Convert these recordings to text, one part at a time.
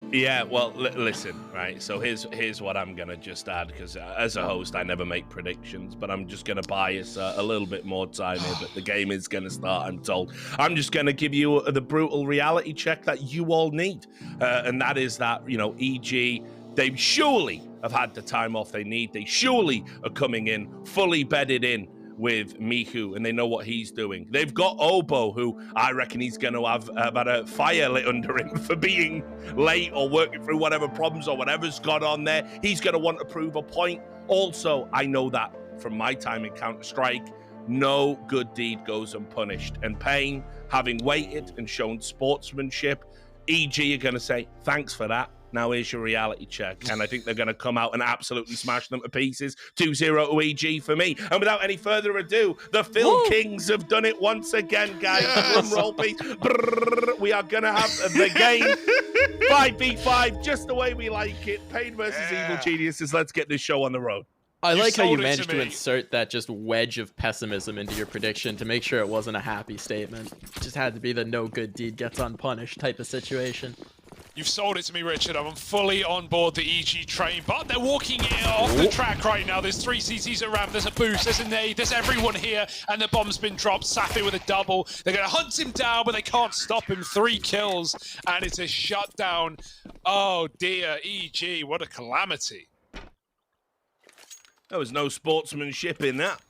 Yeah, well, listen, right? So here's what I'm gonna just add, because as a host, I never make predictions, but I'm just gonna bias a little bit more time here. But the game is gonna start, I'm told. I'm just gonna give you the brutal reality check that you all need, and that is that EG. They surely have had the time off they need. They surely are coming in fully bedded in with Miku, and they know what he's doing. They've got Obo, who I reckon he's going to have about a fire lit under him for being late or working through whatever problems or whatever's gone on there. He's going to want to prove a point. Also, I know that from my time in Counter-Strike, no good deed goes unpunished. And paiN, having waited and shown sportsmanship, EG are going to say, thanks for that. Now here's your reality check. And I think they're going to come out and absolutely smash them to pieces. 2-0 to EG for me. And without any further ado, the Phil Kings have done it once again, guys. Drum roll, please. Brrr, we are going to have the game 5v5, just the way we like it. paiN versus Evil Geniuses. Let's get this show on the road. I like how you managed to insert that just wedge of pessimism into your prediction to make sure it wasn't a happy statement. It just had to be the no good deed gets unpunished type of situation. You've sold it to me, Richard. I'm fully on board the EG train, but they're walking off the track right now. There's 3 CCs around, there's a boost, there's a nade, there's everyone here, and the bomb's been dropped. Safi with a double. They're going to hunt him down, but they can't stop him. 3 kills, and it's a shutdown. Oh dear, EG, what a calamity. There was no sportsmanship in that.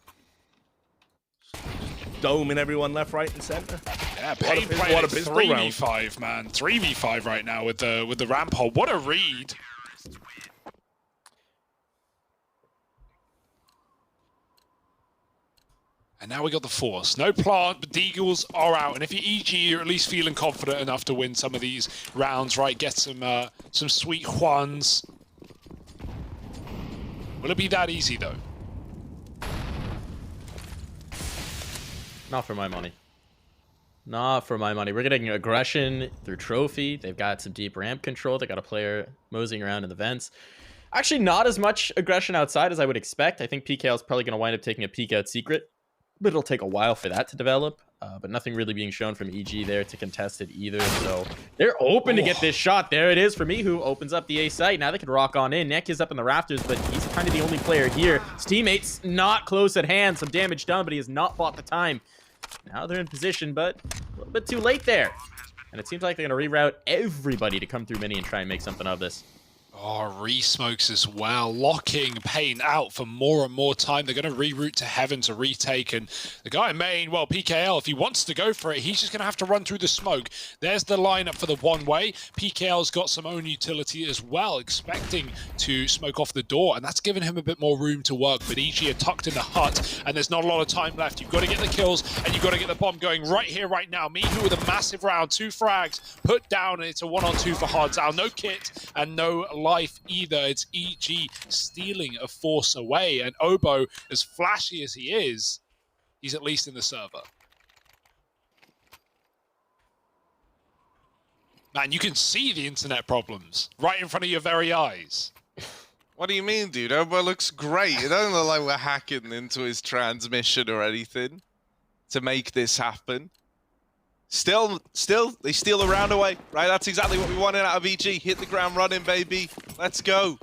Doming everyone left, right, and center. Yeah, paiN playing 3v5, man. 3v5 right now with the ramp hold. What a read. And now we got the force. No plant, but Deagles are out. And if you're EG, you're at least feeling confident enough to win some of these rounds, right? Get some sweet Juans. Will it be that easy, though? Not for my money. Not for my money. We're getting aggression through trophy. They've got some deep ramp control. They got a player moseying around in the vents. Actually, not as much aggression outside as I would expect. I think PKL is probably going to wind up taking a peek out secret, but it'll take a while for that to develop. But nothing really being shown from EG there to contest it either. So they're open to get this shot. There it is for me, who opens up the A site. Now they can rock on in. Neck is up in the rafters, but he's kind of the only player here. His teammates not close at hand. Some damage done, but he has not bought the time. Now they're in position, but a little bit too late there. And it seems like they're going to reroute everybody to come through mini and try and make something of this. Oh, re-smokes as well, locking paiN out for more and more time. They're going to reroute to Heaven to retake, and the guy in main, well, PKL, if he wants to go for it, he's just going to have to run through the smoke. There's the lineup for the one-way. PKL's got some own utility as well, expecting to smoke off the door, and that's given him a bit more room to work, but EG are tucked in the hut, and there's not a lot of time left. You've got to get the kills, and you've got to get the bomb going right here, right now. Miku with a massive round, 2 frags, put down, and it's a 1-on-2 for Hardzao. No kit, and no life either. It's EG stealing a force away, and Obo, as flashy as he is, he's at least in the server. Man, you can see the internet problems right in front of your very eyes. What do you mean, dude? Obo looks great. It doesn't look like we're hacking into his transmission or anything to make this happen. Still, they steal the round away, right? That's exactly what we wanted out of EG. Hit the ground running, baby. Let's go.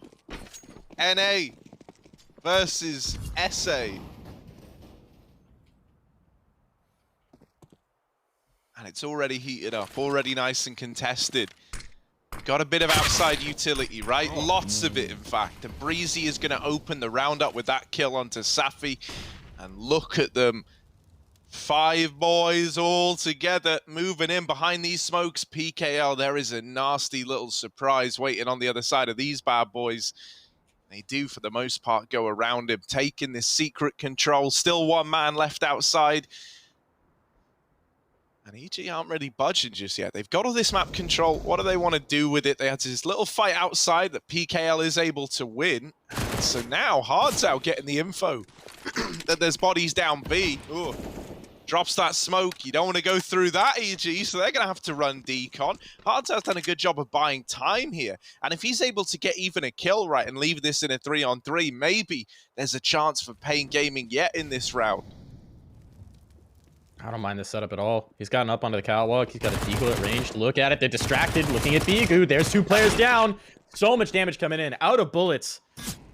NA versus SA. And it's already heated up, already nice and contested. Got a bit of outside utility, right? Lots of it, in fact. And Breezy is going to open the round up with that kill onto Safi. And look at them. 5 boys all together, moving in behind these smokes. PKL, there is a nasty little surprise waiting on the other side of these bad boys. They do, for the most part, go around him, taking this secret control. Still 1 man left outside. And EG aren't really budging just yet. They've got all this map control. What do they want to do with it? They had this little fight outside that PKL is able to win. So now Hardzao getting the info that there's bodies down B. Ooh. Drops that smoke. You don't want to go through that, EG, so they're going to have to run decon. Hardzao's done a good job of buying time here. And if he's able to get even a kill right and leave this in a 3-on-3, maybe there's a chance for paiN Gaming yet in this round. I don't mind this setup at all. He's gotten up onto the catwalk. He's got a deagle at range. Look at it. They're distracted. Looking at Bigu. There's 2 players down. So much damage coming in. Out of bullets.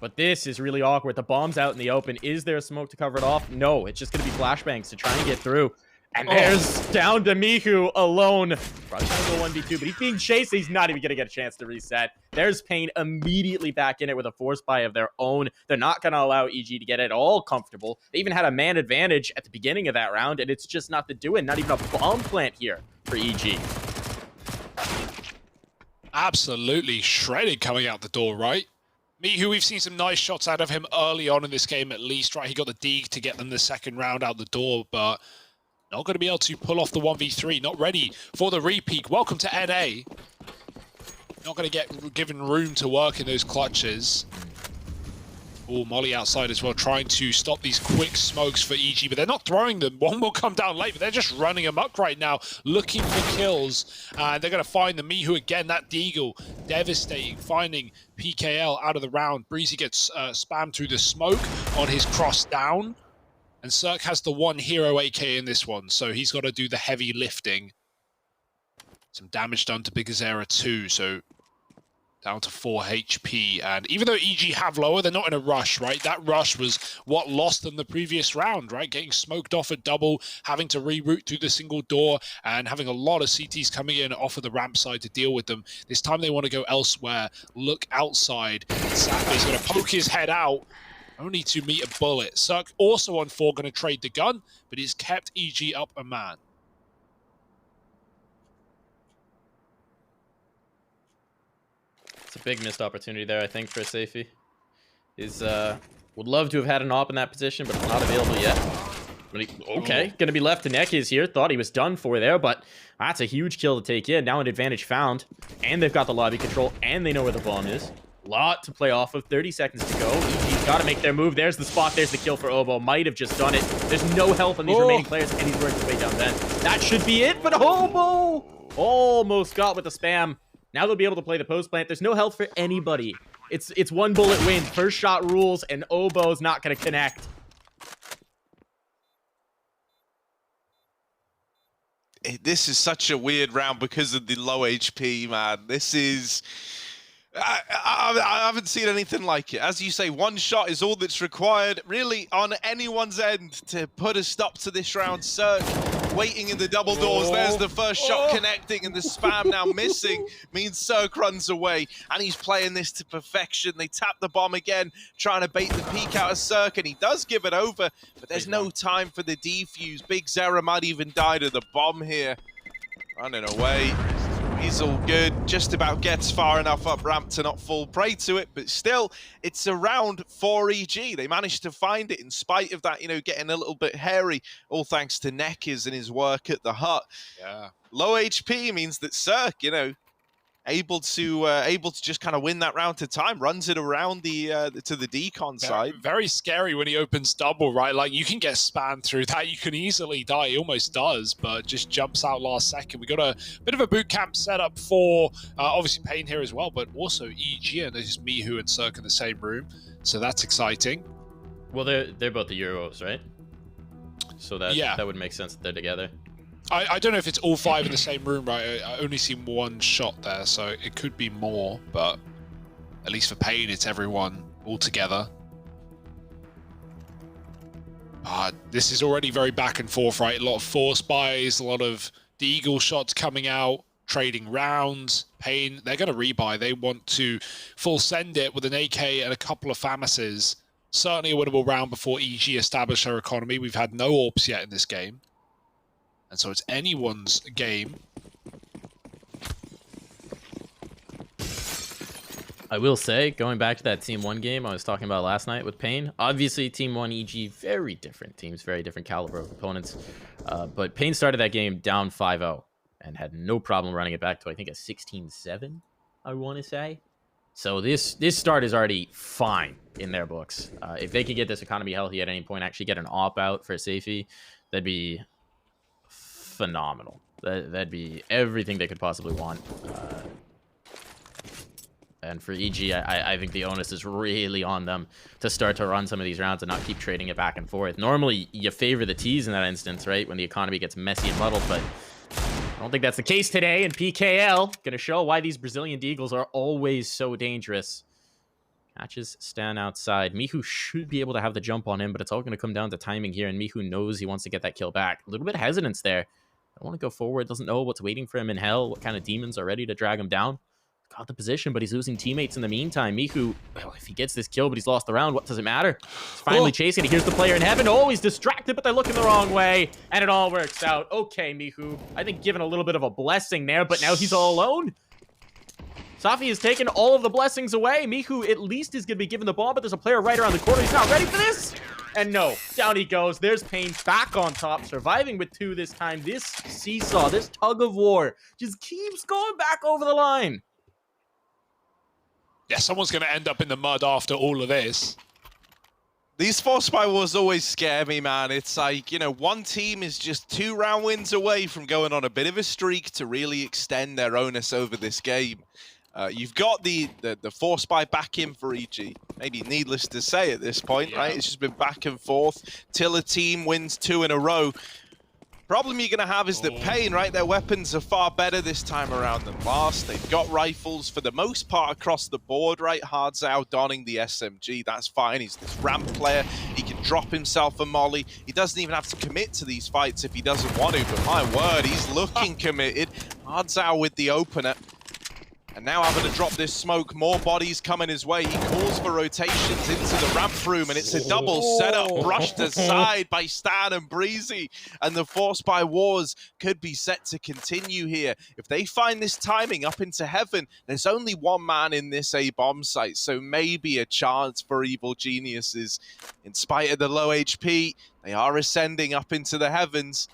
But this is really awkward. The bomb's out in the open. Is there a smoke to cover it off? No. It's just going to be flashbangs to try and get through. And there's down to Mihu alone. Probably trying to go 1v2, but he's being chased. He's not even going to get a chance to reset. There's paiN immediately back in it with a force buy of their own. They're not going to allow EG to get at all comfortable. They even had a man advantage at the beginning of that round, and it's just not the doing. Not even a bomb plant here for EG. Absolutely shredded coming out the door, right? Mihu, we've seen some nice shots out of him early on in this game at least, right? He got the dig to get them the second round out the door, but not going to be able to pull off the 1v3. Not ready for the repeat. Welcome to NA. Not going to get given room to work in those clutches. Oh, Molly outside as well, trying to stop these quick smokes for EG, but they're not throwing them. One will come down late, but they're just running amok right now, looking for kills. And they're going to find the Mihu again. That deagle, devastating, finding PKL out of the round. Breezy gets spammed through the smoke on his cross down. And Cirque has the one hero AK in this one, so he's got to do the heavy lifting. Some damage done to Bigazera too, so down to 4 HP. And even though EG have lower, they're not in a rush, right? That rush was what lost them the previous round, right? Getting smoked off at double, having to reroute through the single door, and having a lot of CTs coming in off of the ramp side to deal with them. This time they want to go elsewhere, look outside. Sappy's going to poke his head out, only to meet a bullet. Cirque also on 4, going to trade the gun, but he's kept EG up a man. It's a big missed opportunity there, I think, for Safety. He's would love to have had an op in that position, but it's not available yet. Okay, gonna be left to Nekis here. Thought he was done for there, but that's a huge kill to take in. Now an advantage found, and they've got the lobby control, and they know where the bomb is. Lot to play off of. 30 seconds to go. EG's got to make their move. There's the spot. There's the kill for Obo. Might have just done it. There's no health on these remaining players, and he's working his way down then. That should be it, but Obo almost got with the spam. Now they'll be able to play the post plant. There's no health for anybody. It's one bullet win. First shot rules, and Obo's not going to connect. This is such a weird round because of the low HP, man. This is... I haven't seen anything like it. As you say, one shot is all that's required, really, on anyone's end to put a stop to this round. Cirque waiting in the double doors. There's the first shot connecting, and the spam now missing means Cirque runs away, and he's playing this to perfection. They tap the bomb again, trying to bait the peek out of Cirque, and he does give it over, but there's no time for the defuse. Big Zera might even die to the bomb here. Running away. He's all good, just about gets far enough up ramp to not fall prey to it, but still, it's a round for EG. They managed to find it in spite of that, you know, getting a little bit hairy, all thanks to Nekis and his work at the hut. Yeah. Low HP means that Cirque, you know, able to just kind of win that round to time, runs it around the to the decon side. Very scary when he opens double, right? Like, you can get spammed through that. You can easily die. He almost does, but just jumps out last second. We got a bit of a boot camp setup for obviously paiN here as well, but also EG, and there's Mihu and Cirque in the same room, so that's exciting. Well, they're both the Euros, right? So that would make sense that they're together. I don't know if it's all 5 in the same room, right? I only seen one shot there, so it could be more, but at least for paiN, it's everyone all together. This is already very back and forth, right? A lot of force buys, a lot of deagle shots coming out, trading rounds. paiN, they're going to rebuy. They want to full send it with an AK and a couple of FAMASes. Certainly a winnable round before EG establish their economy. We've had no AWPs yet in this game. And so it's anyone's game. I will say, going back to that Team 1 game I was talking about last night with paiN, obviously Team 1 EG, very different teams, very different caliber of opponents. But paiN started that game down 5-0 and had no problem running it back to, I think, a 16-7, I want to say. So this start is already fine in their books. If they could get this economy healthy at any point, actually get an op out for safety, that'd be phenomenal. That'd be everything they could possibly want. And for EG, I think the onus is really on them to start to run some of these rounds and not keep trading it back and forth. Normally, you favor the Ts in that instance, right? When the economy gets messy and muddled, but I don't think that's the case today. And PKL going to show why these Brazilian Deagles are always so dangerous. Catches Stan outside. Mihu should be able to have the jump on him, but it's all going to come down to timing here, and Mihu knows he wants to get that kill back. A little bit of hesitance there. Don't want to go forward. Doesn't know what's waiting for him in hell. What kind of demons are ready to drag him down. Got the position, but he's losing teammates in the meantime. Mihu, well, if he gets this kill, but he's lost the round, what does it matter? He's finally chasing it. Here's the player in heaven. Oh, he's distracted, but they're looking the wrong way, and it all works out. Okay, Mihu. I think given a little bit of a blessing there, but now he's all alone. Safi has taken all of the blessings away. Mihu at least is going to be given the ball, but there's a player right around the corner. He's not ready for this. And no, down he goes. There's paiN back on top, surviving with 2 this time. This seesaw, this tug of war just keeps going back over the line. Yeah, someone's going to end up in the mud after all of this. These Force by Wars always scare me, man. It's like, you know, one team is just 2 round wins away from going on a bit of a streak to really extend their onus over this game. You've got the Force by back in for EG. Maybe needless to say at this point, right? It's just been back and forth till a team wins 2 in a row. Problem you're going to have is that paiN, right, their weapons are far better this time around than last. They've got rifles for the most part across the board, right? Hardzao donning the SMG, that's fine. He's this ramp player. He can drop himself a molly. He doesn't even have to commit to these fights if he doesn't want to, but my word, he's looking committed. Hardzao with the opener. And now having to drop this smoke, more bodies coming his way. He calls for rotations into the ramp room, and it's a double setup brushed aside by Stan and Breezy. And the Force by Wars could be set to continue here. If they find this timing up into heaven, there's only one man in this A bomb site, so maybe a chance for Evil Geniuses. In spite of the low HP, they are ascending up into the heavens.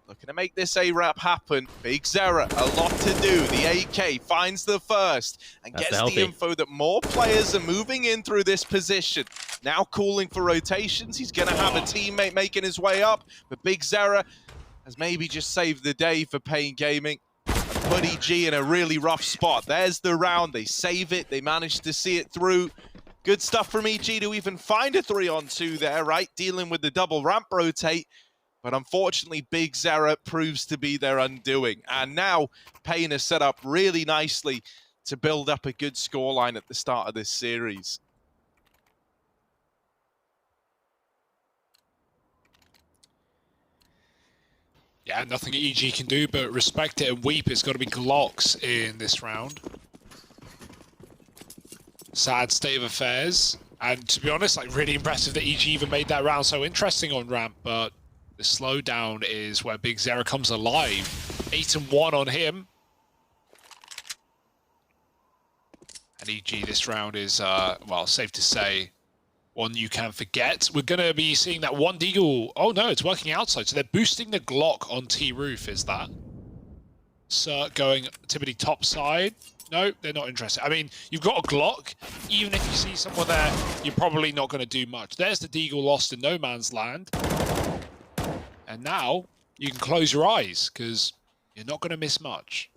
Looking to make this A-Rap happen. bigzera, a lot to do. The AK finds the first and gets the info that more players are moving in through this position. Now calling for rotations. He's going to have a teammate making his way up, but bigzera has maybe just saved the day for paiN Gaming and put EG in a really rough spot. There's the round. They save it. They manage to see it through. Good stuff from EG to even find a 3-on-2 there, right? Dealing with the double ramp rotate. But unfortunately, bigzera proves to be their undoing. And now paiN is set up really nicely to build up a good scoreline at the start of this series. Yeah, nothing EG can do but respect it and weep. It's got to be Glocks in this round. Sad state of affairs. And to be honest, like really impressive that EG even made that round so interesting on ramp, but the slowdown is where bigzera comes alive. 8-1 on him. And EG this round is, well, safe to say, one you can forget. We're going to be seeing that one deagle. Oh no, it's working outside. So they're boosting the Glock on T-Roof, is that? Cert going typically top side. No, they're not interested. I mean, you've got a Glock. Even if you see someone there, you're probably not going to do much. There's the deagle lost in no man's land. And now you can close your eyes because you're not going to miss much.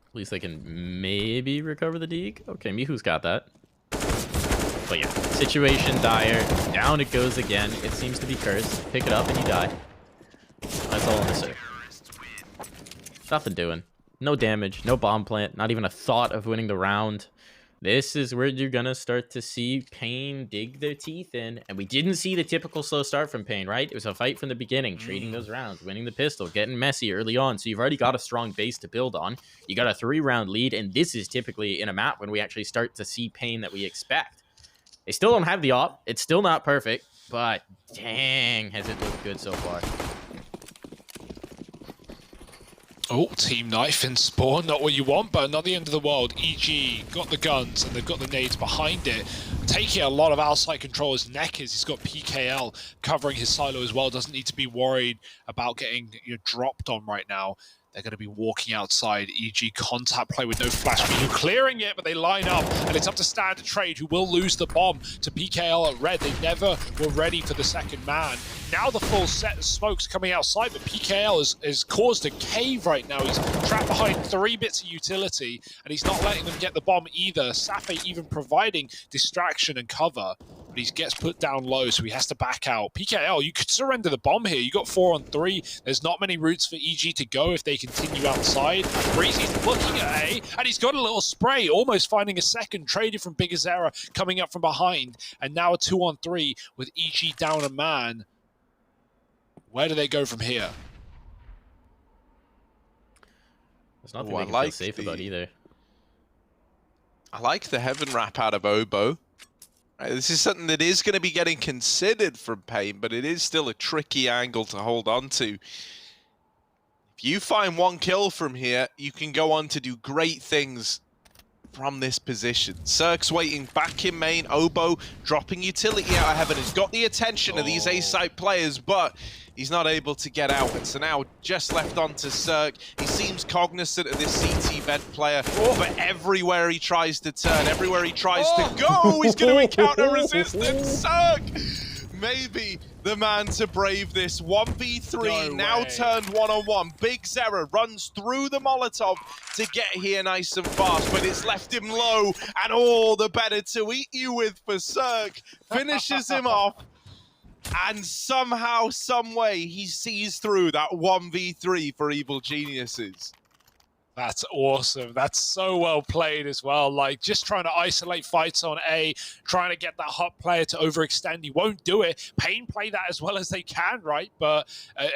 At least they can maybe recover the Deeg. Okay, Mihu's got that. But yeah, situation dire. Down it goes again. It seems to be cursed. Pick it up and you die. That's all I'm gonna say. Nothing doing. No damage, no bomb plant, not even a thought of winning the round. This is where you're gonna start to see paiN dig their teeth in. And we didn't see the typical slow start from paiN, right? It was a fight from the beginning, trading those rounds, winning the pistol, getting messy early on. So you've already got a strong base to build on. You got a 3-round lead, and this is typically in a map when we actually start to see paiN that we expect. They still don't have the op. It's still not perfect, but dang, has it looked good so far. Oh, Team Knife in Spawn, not what you want, but not the end of the world. EG got the guns and they've got the nades behind it. Taking a lot of outside control as Neckers. He's got PKL covering his silo as well. Doesn't need to be worried about getting dropped on right now. They're going to be walking outside. EG contact play with no flash. Mihu clearing it, but they line up, and it's up to Standard Trade, who will lose the bomb to PKL at red. They never were ready for the second man. Now the full set of smokes coming outside, but PKL has caused a cave right now. He's trapped behind 3 bits of utility, and he's not letting them get the bomb either. Safi even providing distraction and cover, but he gets put down low, so he has to back out. PKL, you could surrender the bomb here. You got 4 on 3. There's not many routes for EG to go if they continue outside. Breezy's looking at A, and he's got a little spray, almost finding a second, traded from Bigazera, coming up from behind, and now a 2 on 3 with EG down a man. Where do they go from here? There's nothing they can feel safe about either. I like the Heaven Wrap out of Obo. Right, this is something that is going to be getting considered from paiN, but it is still a tricky angle to hold on to. If you find 1 kill from here, you can go on to do great things from this position. Cirque's waiting back in main. Obo dropping utility out of Heaven has got the attention of these A-side players, but he's not able to get out. And so now just left on to Cirque. He seems cognizant of this CT vent player, but everywhere he tries to turn, everywhere he tries to go, he's going to encounter resistance. Cirque! Maybe the man to brave this. 1v3, now turned 1-on-1. Bigazera runs through the Molotov to get here nice and fast, but it's left him low, and all the better to eat you with for Cirque. Finishes him off, and somehow, some way, he sees through that 1v3 for Evil Geniuses. That's awesome. That's so well played as well. Like, just trying to isolate fights on A, trying to get that hot player to overextend. He won't do it. paiN play that as well as they can, right? But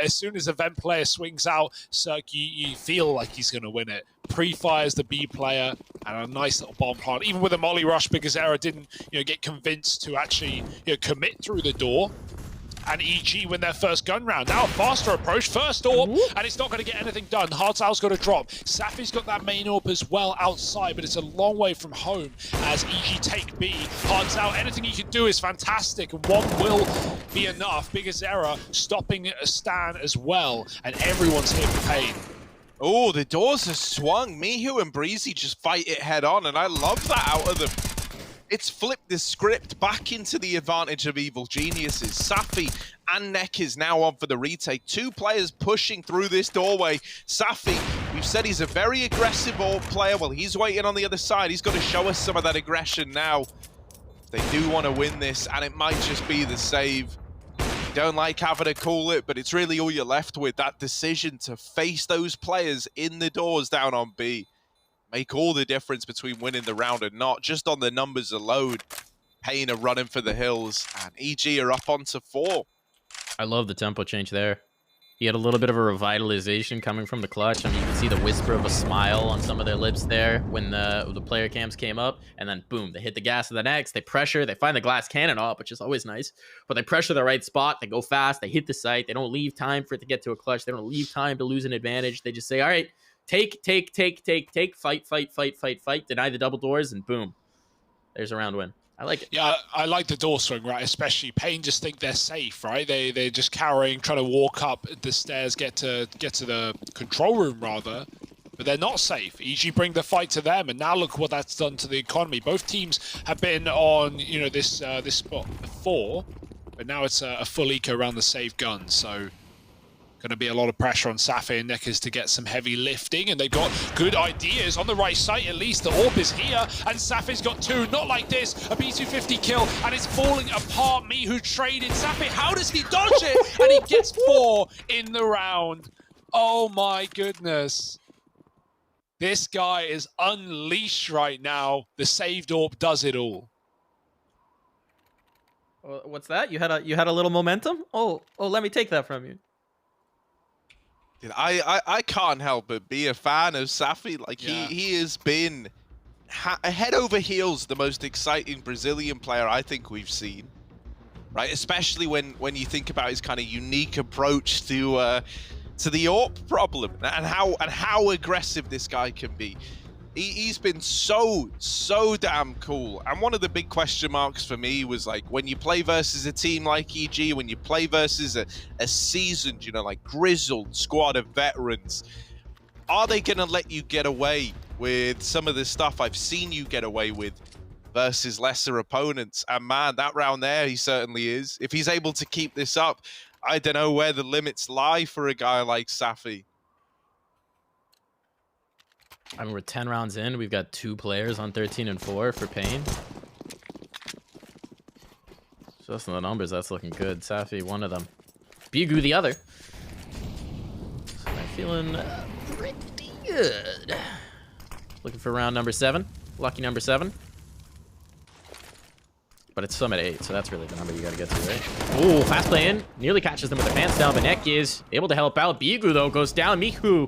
as soon as a vent player swings out, Cirque, you feel like he's going to win it. Pre-fires the B player, and a nice little bomb plant. Even with a molly rush, Bigazera didn't get convinced to actually commit through the door. And EG win their first gun round. Now a faster approach, first orb, and it's not going to get anything done. Hardstyle's got to drop. Safi's got that main orb as well outside, but it's a long way from home as EG take B. Hardstyle, anything he can do is fantastic, and 1 will be enough. Bigazera stopping a Stan as well, and everyone's here for paiN. Oh, the doors are swung. Mihu and Breezy just fight it head on, and I love that out of them. It's flipped the script back into the advantage of Evil Geniuses. Safi and Neck is now on for the retake. 2 players pushing through this doorway. Safi, we've said he's a very aggressive orb player. Well, he's waiting on the other side. He's got to show us some of that aggression now. They do want to win this, and it might just be the save. You don't like having to call it, but it's really all you're left with. That decision to face those players in the doors down on B. Make all the difference between winning the round and not. Just on the numbers alone, paiN are running for the hills, and EG are up onto 4. I love the tempo change there. He had a little bit of a revitalization coming from the clutch. I mean, you can see the whisper of a smile on some of their lips there when the player cams came up, and then boom, they hit the gas of the next. They pressure, they find the glass cannon off, which is always nice, but they pressure the right spot, they go fast, they hit the site, they don't leave time for it to get to a clutch, they don't leave time to lose an advantage. They just say, all right, take, fight, deny the double doors, and boom. There's a round win. I like it. Yeah, I like the door swing, right? Especially paiN just think they're safe, right? They're just cowering, trying to walk up the stairs, get to the control room rather, but they're not safe. EG bring the fight to them, and now look what that's done to the economy. Both teams have been on this spot before, but now it's a full eco around the save gun, so going to be a lot of pressure on Safi and Neckers to get some heavy lifting, and they've got good ideas on the right side at least. The orb is here, and Safi's got 2. Not like this. A B250 kill, and it's falling apart. Mihu traded. Safi, how does he dodge it? And he gets 4 in the round. Oh my goodness. This guy is unleashed right now. The saved orb does it all. What's that? You had a little momentum? Oh, let me take that from you. I can't help but be a fan of Safi. Like, he has been head over heels the most exciting Brazilian player I think we've seen, right? Especially when you think about his kind of unique approach to the AWP problem and how aggressive this guy can be. He's been so damn cool. And one of the big question marks for me was, like, when you play versus a team like EG, when you play versus a seasoned, like grizzled squad of veterans, Are they going to let you get away with some of the stuff I've seen you get away with versus lesser opponents? And man, that round there, he certainly is. If he's able to keep this up, I don't know where the limits lie for a guy like Safi. I mean, we're 10 rounds in. We've got 2 players on 13 and 4 for paiN. Just on the numbers, that's looking good. Safi, one of them. Bigu, the other. So I'm feeling pretty good. Looking for round number 7. Lucky number 7. But it's Summit 8, so that's really the number you gotta get to, right? Ooh, fast play in. Nearly catches them with the pants down, but Neck is able to help out. Bigu, though, goes down. Mihu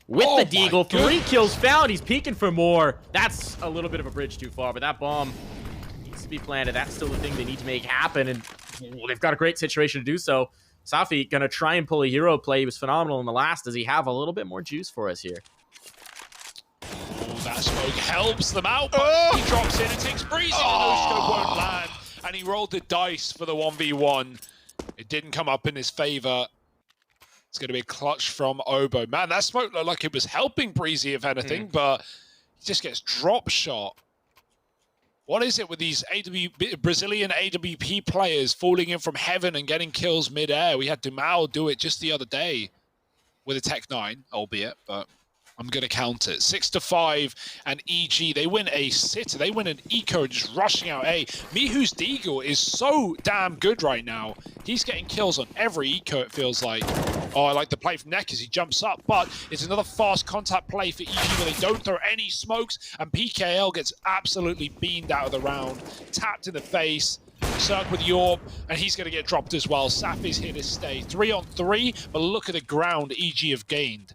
with the deagle. 3 kills found. He's peeking for more. That's a little bit of a bridge too far, but that bomb needs to be planted. That's still the thing they need to make happen, and they've got a great situation to do so. Safi gonna try and pull a hero play. He was phenomenal in the last. Does he have a little bit more juice for us here? That smoke helps them out, but he drops in and takes Breezy. The no-scope won't land, and he rolled the dice for the 1v1. It didn't come up in his favor. It's going to be a clutch from Obo. Man, that smoke looked like it was helping Breezy, if anything, but he just gets drop shot. What is it with these Brazilian AWP players falling in from heaven and getting kills mid-air? We had Dumal do it just the other day with a Tech 9, albeit, but I'm going to count it. 6-5, and EG, they win a sitter. They win an eco, just rushing out A. Mihu's deagle is so damn good right now. He's getting kills on every eco, it feels like. Oh, I like the play from Neck as he jumps up, but it's another fast contact play for EG where they don't throw any smokes, and PKL gets absolutely beamed out of the round. Tapped in the face. Cirque with Yorp, and he's going to get dropped as well. Safi's here to stay. 3-on-3, but look at the ground EG have gained.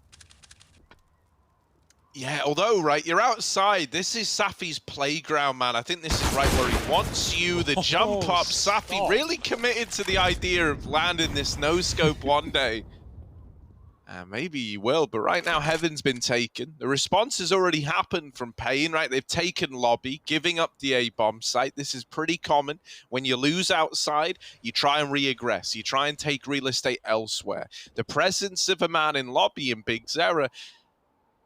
Yeah, although, right, you're outside. This is Safi's playground, man. I think this is right where he wants you. The jump up. Safi really committed to the idea of landing this no-scope one day. Maybe he will, but right now Heaven's been taken. The response has already happened from paiN, right? They've taken lobby, giving up the A-bomb site. This is pretty common. When you lose outside, you try and re-aggress. You try and take real estate elsewhere. The presence of a man in lobby in Big Zera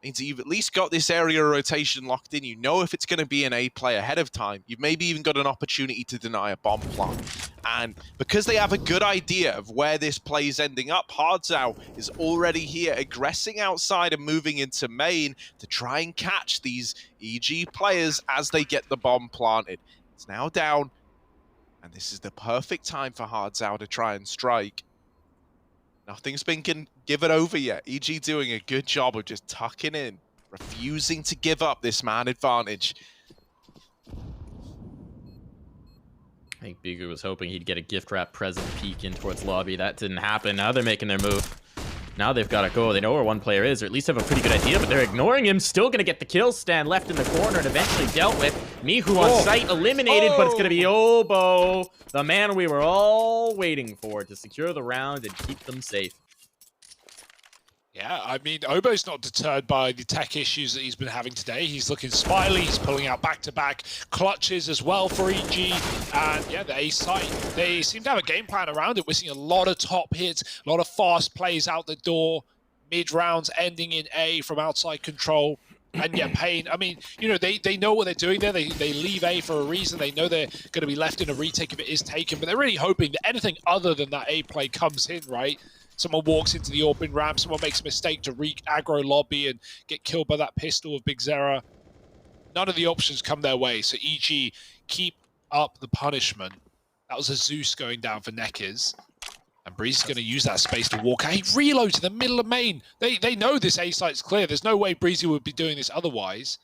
means that you've at least got this area rotation locked in. You know if it's going to be an A play ahead of time. You've maybe even got an opportunity to deny a bomb plant. And because they have a good idea of where this play is ending up, Hardzau is already here, aggressing outside and moving into main to try and catch these EG players as they get the bomb planted. It's now down, and this is the perfect time for Hardzau to try and strike. Nothing's been given over yet. EG doing a good job of just tucking in, refusing to give up this man advantage. I think Bigu was hoping he'd get a gift wrap present peek in towards lobby. That didn't happen. Now they're making their move. Now they've got to go. They know where one player is, or at least have a pretty good idea, but they're ignoring him. Still going to get the kill. Stand left in the corner and eventually dealt with. Mihu on site, eliminated, but it's going to be Obo, the man we were all waiting for to secure the round and keep them safe. Yeah, I mean, Obo's not deterred by the tech issues that he's been having today. He's looking smiley. He's pulling out back-to-back clutches as well for EG. And yeah, the A site, they seem to have a game plan around it. We're seeing a lot of top hits, a lot of fast plays out the door, mid-rounds ending in A from outside control. And yeah, paiN, I mean, you know, they know what they're doing there. They leave A for a reason. They know they're going to be left in a retake if it is taken. But they're really hoping that anything other than that A play comes in, right? Someone walks into the open ramp, someone makes a mistake to aggro lobby and get killed by that pistol of Big Zera. None of the options come their way, so EG keep up the punishment. That was a Zeus going down for Neckers. And Breezy's going to use that space to walk out. He reloads in the middle of main. They know this A site's clear. There's no way Breezy would be doing this otherwise.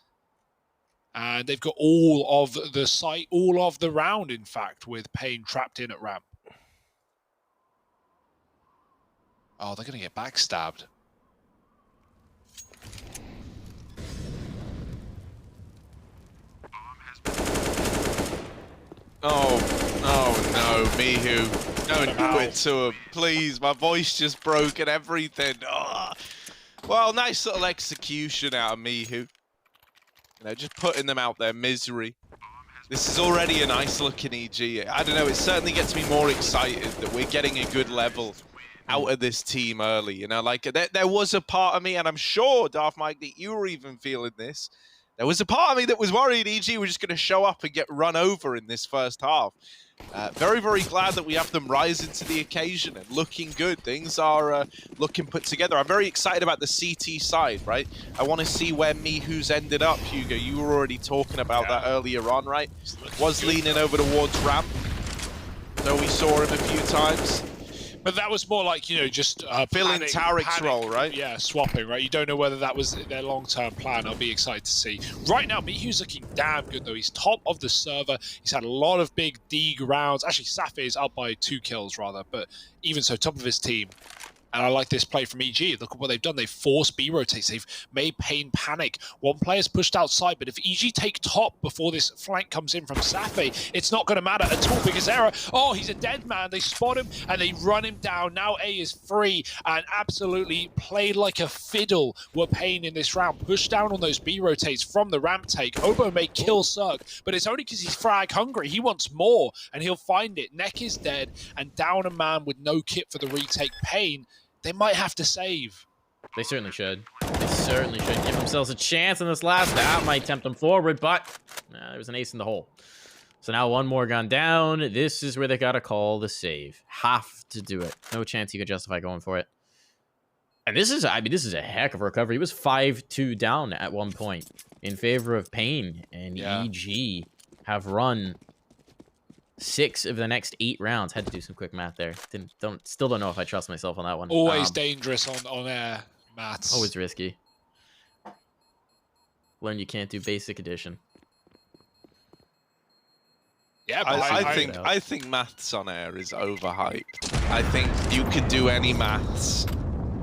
And they've got all of the site, all of the round, in fact, with paiN trapped in at ramp. Oh, they're going to get backstabbed. Oh no, Mihu. Don't do it to him, please. My voice just broke and everything. Oh. Well, nice little execution out of Mihu. You know, just putting them out their misery. This is already a nice looking EG. I don't know, it certainly gets me more excited that we're getting a good level out of this team early. You know, like there was a part of me, and I'm sure, Darth Mike, that you were even feeling this. There was a part of me that was worried EG were just going to show up and get run over in this first half. Very, very glad that we have them rising to the occasion and looking good. Things are looking put together. I'm very excited about the CT side, right? I want to see where Mihu's ended up, Hugo. You were already talking about that earlier on, right? Was leaning over towards ramp, though we saw him a few times. But that was more like, you know, just filling Tarek's role, right? Yeah, swapping, right? You don't know whether that was their long-term plan. I'll be excited to see. Right now, Mihu's looking damn good, though. He's top of the server. He's had a lot of big dig rounds. Actually, Safi is up by 2 kills, rather. But even so, top of his team. And I like this play from EG. Look at what they've done. They've forced B rotates. They've made paiN panic. One player's pushed outside, but if EG take top before this flank comes in from Safi, it's not going to matter at all because Era, oh, he's a dead man. They spot him and they run him down. Now A is free and absolutely played like a fiddle were paiN in this round. Pushed down on those B rotates from the ramp take. Obo may kill Cirque, but it's only because he's frag hungry. He wants more and he'll find it. Neck is dead and down a man with no kit for the retake. paiN, they might have to save. They certainly should. They certainly should give themselves a chance in this last. That might tempt them forward, but there was an ace in the hole. So now one more gun down. This is where they got to call the save. Have to do it. No chance you could justify going for it. And this is, I mean, this is a heck of a recovery. He was 5-2 down at one point in favor of paiN, and EG have run 6 of the next 8 rounds. Had to do some quick math there. Still don't know if I trust myself on that one. Always dangerous on air maths. Always risky. Learn you can't do basic addition. Yeah, but I think maths on air is overhyped. I think you could do any maths.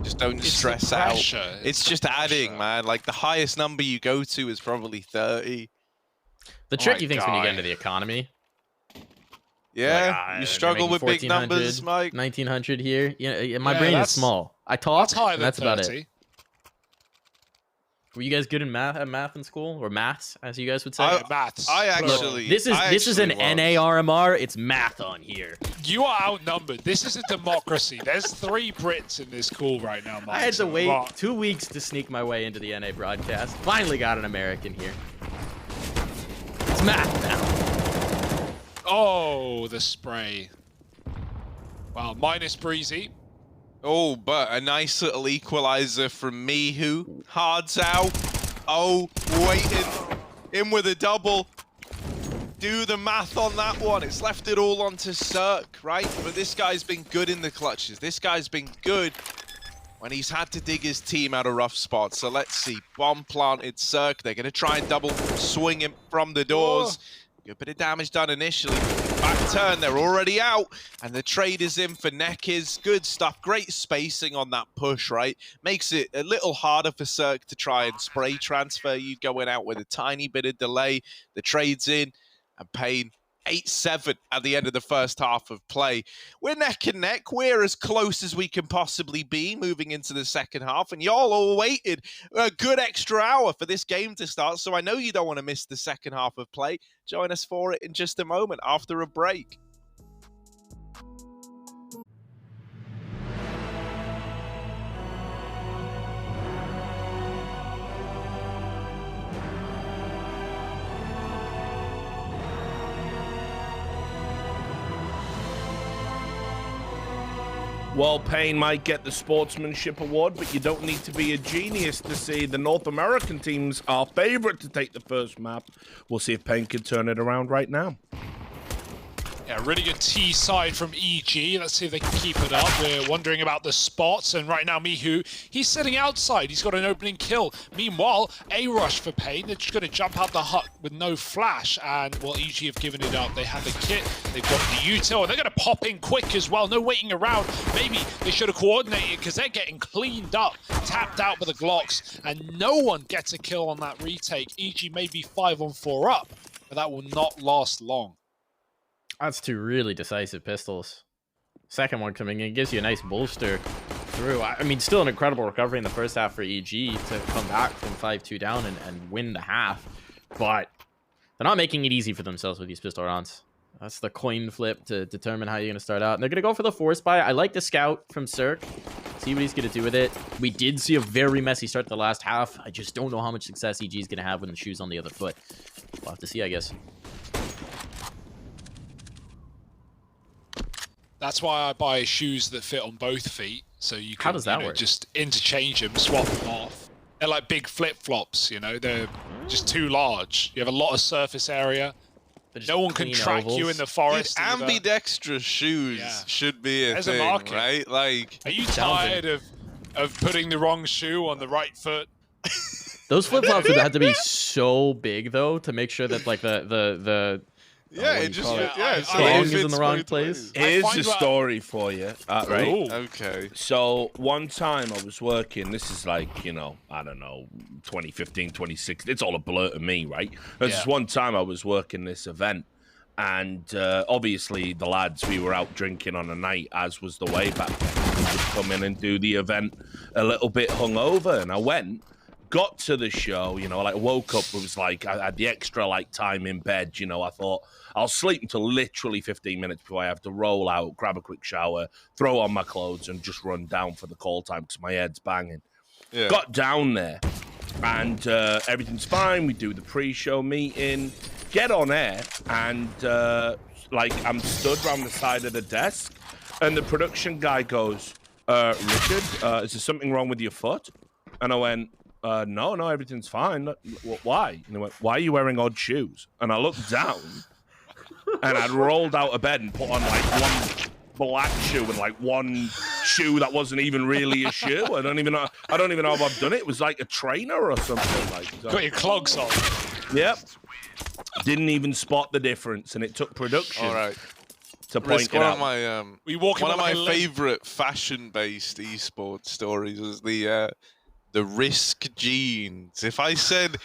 Just don't stress out. It's just adding, man. Like the highest number you go to is probably 30. The tricky thing's when you get into the economy. Yeah, like, you struggle with big numbers, Mike. 1900 here. Yeah, my brain is small. I talk, that's about it. Were you guys good in math in school, or maths, as you guys would say? Maths. Actually, this is an NARMR. It's math on here. You are outnumbered. This is a democracy. There's 3 Brits in this call right now, Mike. I had to wait 2 weeks to sneak my way into the NA broadcast. Finally got an American here. It's math now. Oh, the spray. Well, minus Breezy. Oh, but a nice little equalizer from Mihu. Hards out. Oh, waiting. In with a double. Do the math on that one. It's left it all onto Cirque, right? But this guy's been good in the clutches. This guy's been good when he's had to dig his team out of rough spots. So let's see. Bomb planted Cirque. They're going to try and double swing him from the doors. Good bit of damage done initially. Back turn, they're already out. And the trade is in for Nekiz. Good stuff. Great spacing on that push, right? Makes it a little harder for Cirque to try and spray transfer you going out with a tiny bit of delay. The trade's in. And paiN 8-7 at the end of the first half of play. We're neck and neck. We're as close as we can possibly be moving into the second half. And y'all all waited a good extra hour for this game to start. So I know you don't want to miss the second half of play. Join us for it in just a moment after a break. Well, paiN might get the sportsmanship award, but you don't need to be a genius to see the North American teams are favorite to take the first map. We'll see if paiN can turn it around right now. Yeah, really good T side from EG. Let's see if they can keep it up. We're wondering about the spots, and right now Mihu, he's sitting outside. He's got an opening kill. Meanwhile, a rush for paiN. They're just going to jump out the hut with no flash, and well, EG have given it up. They have the kit, they've got the util, and they're going to pop in quick as well. No waiting around. Maybe they should have coordinated because they're getting cleaned up, tapped out by the Glocks, and no one gets a kill on that retake. EG may be 5-on-4 up, but that will not last long. That's 2 really decisive pistols. Second one coming in gives you a nice bolster through. I mean, still an incredible recovery in the first half for EG to come back from 5-2 down and win the half. But they're not making it easy for themselves with these pistol rounds. That's the coin flip to determine how you're going to start out. And they're going to go for the force buy. I like the scout from Cirque. See what he's going to do with it. We did see a very messy start to the last half. I just don't know how much success EG is going to have when the shoe's on the other foot. We'll have to see, I guess. That's why I buy shoes that fit on both feet, so you can How does that work? just interchange them, swap them off. They're like big flip-flops, you know? They're just too large. You have a lot of surface area. No one can track you in the forest. Dude, ambidextrous shoes should be a thing, right? Like, are you tired of putting the wrong shoe on the right foot? Those flip-flops would have to be so big, though, to make sure that, like, the thong is in the wrong place. Here's a story for you, right? Ooh. okay. So one time I was working, this is like, you know, I don't know, 2015, 2016. It's all a blur to me, right? There's this one time I was working this event, and obviously the lads, we were out drinking on a night, as was the way back then. We would come in and do the event a little bit hungover, and I went, got to the show, you know, like woke up, it was like, I had the extra like time in bed, you know, I thought, I'll sleep until literally 15 minutes before I have to roll out, grab a quick shower, throw on my clothes, and just run down for the call time because my head's banging. Yeah. Got down there, and everything's fine. We do the pre-show meeting, get on air, and like I'm stood around the side of the desk, and the production guy goes, Richard, is there something wrong with your foot? And I went, no, everything's fine. Why? And he went, why are you wearing odd shoes? And I looked down, and I'd rolled out of bed and put on like one black shoe and like one shoe that wasn't even really a shoe. I don't even know if I've done it. It was like a trainer or something. Like, so. Got your clogs on. Yep. Didn't even spot the difference, and it took production. All right. To point it out. One of my favorite fashion-based esports stories was the Risk jeans. If I said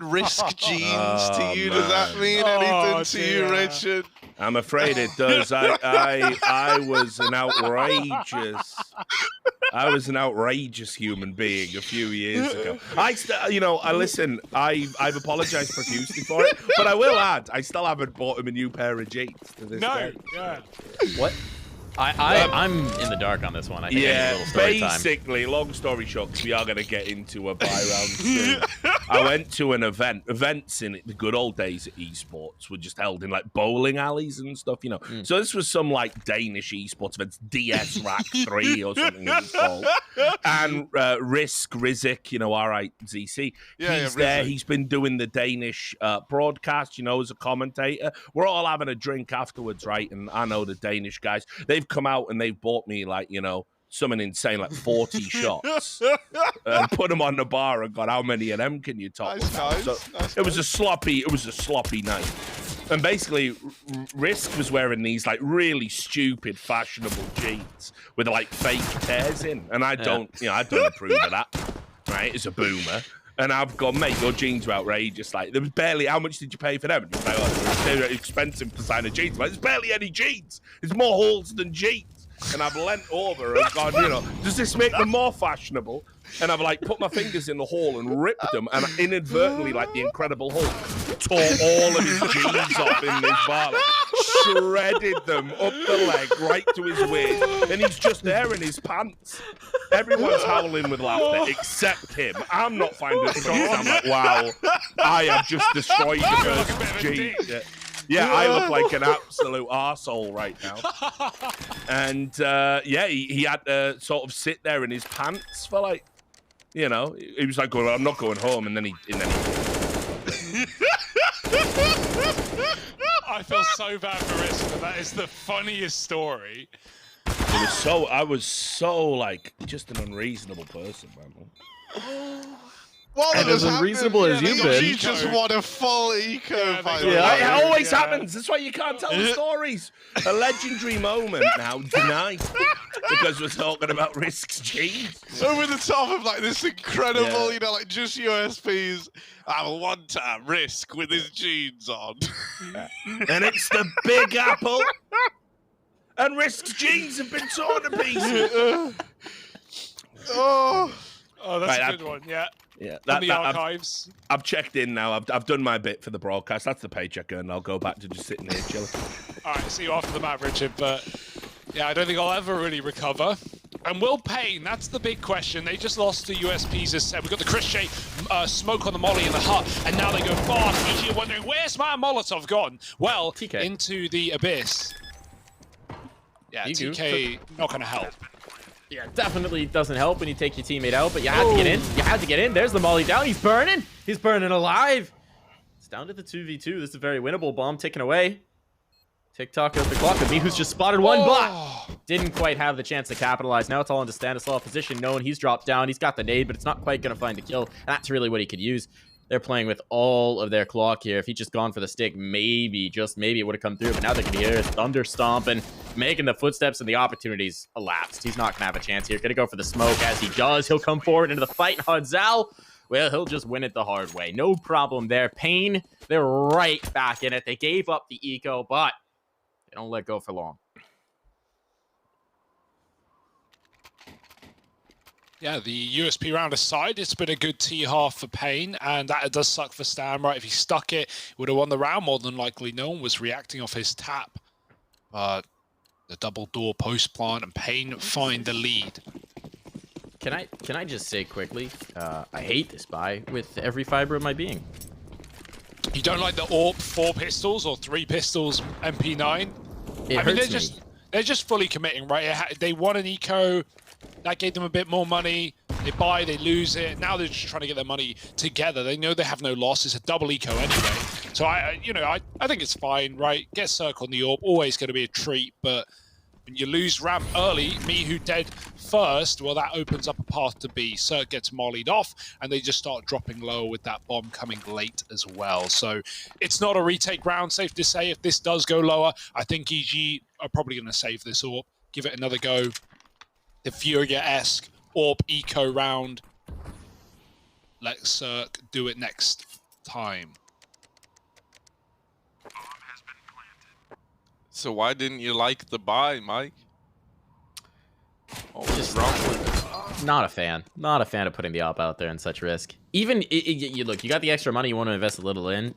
Risk jeans to you, does that mean anything to you, Richard? I'm afraid it does. I was an outrageous human being a few years ago. I've apologized profusely for it, but I will add, I still haven't bought him a new pair of jeans to this day. What? I'm in the dark on this one. I think I need a little story basically, long story short, because we are going to get into a buy round soon. I went to an event. Events in the good old days at esports were just held in like bowling alleys and stuff, you know. So this was some like Danish esports events, DS Rack 3 or something it was called. And Rizik, you know, RIZC, he's there. He's been doing the Danish broadcast, you know, as a commentator. We're all having a drink afterwards, right? And I know the Danish guys. They've come out and they've bought me like, you know, something insane, like 40 shots, and put them on the bar and got, how many of them can you top? It was a sloppy night. And basically, Risk was wearing these like really stupid, fashionable jeans with like fake tears in, and I don't approve of that. Right, as a boomer. And I've gone, mate, your jeans are outrageous. Like, there was barely, how much did you pay for them? And like, oh, they're expensive designer jeans. Like, there's barely any jeans. There's more holes than jeans. And I've leant over and gone, you know, does this make them more fashionable? And I've like put my fingers in the hole and ripped them, and inadvertently, like the Incredible Hulk, tore all of his jeans off in this bar, like, shredded them up the leg right to his waist, and he's just there in his pants. Everyone's howling with laughter except him. I'm not finding it funny. I'm like, wow, I have just destroyed the first jeans. Yeah, I look like an absolute arsehole right now. And he had to sort of sit there in his pants for like, you know, he was like going, I'm not going home, and then he I feel so bad for Risk, but that is the funniest story. I was so like just an unreasonable person, man. And as unreasonable as you've been. You just want a full eco. It always happens. That's why you can't tell the stories. A legendary moment now denied because we're talking about Risk's jeans. Over the top of like this incredible, you know, like just USPs. I have a one-time Risk with his jeans on. And it's the Big Apple. And Risk's jeans have been torn to pieces. Oh, that's a good one, yeah. Yeah, on the archives. I've checked in now. I've done my bit for the broadcast. That's the paycheck, and I'll go back to just sitting here chilling. All right, see you after the map, Richard. But yeah, I don't think I'll ever really recover. And will paiN? That's the big question. They just lost to USPs, as said. We've got the Chris J smoke on the molly in the hut, and now they go fast. You're wondering, where's my Molotov gone? Well, TK. Into the abyss. Yeah, TK not going to help. Yeah, definitely doesn't help when you take your teammate out, but you had to get in. You had to get in. There's the molly down. He's burning. He's burning alive. It's down to the 2v2. This is a very winnable. Bomb taken away. TikTok of the clock. And me who's just spotted one block. Didn't quite have the chance to capitalize. Now it's all into Stanislav position. Knowing he's dropped down. He's got the nade, but it's not quite going to find a kill. And that's really what he could use. They're playing with all of their clock here. If he just gone for the stick, maybe, just maybe it would have come through. But now they can hear his thunder stomping, making the footsteps, and the opportunities elapsed. He's not going to have a chance here. Going to go for the smoke. As he does, he'll come forward into the fight. Hudzal, well, he'll just win it the hard way. No problem there. paiN, they're right back in it. They gave up the eco, but they don't let go for long. Yeah, the USP round aside, it's been a good T-half for paiN, and that does suck for Stan, right? If he stuck it, he would have won the round more than likely. No one was reacting off his tap. But the double door post plant and paiN find the lead. Can I just say quickly, I hate this buy with every fiber of my being. You don't like the AWP 4 pistols or 3 pistols MP9? I mean, they're just fully committing, right? They won an eco. That gave them a bit more money. They buy, they lose it. Now they're just trying to get their money together. They know they have no loss. It's a double eco anyway. So I think it's fine, right? Get Circle on the AWP, always going to be a treat. But when you lose ramp early, me who dead first, well, that opens up a path to B. Circ gets mollied off, and they just start dropping lower with that bomb coming late as well. So it's not a retake round, safe to say. If this does go lower, I think EG are probably going to save this AWP, give it another go. The Furia-esque AWP eco round. Let Circ do it next time. So why didn't you like the buy, Mike? What was wrong with it? Not a fan. Not a fan of putting the op out there in such risk. Even, look, you got the extra money, you want to invest a little in.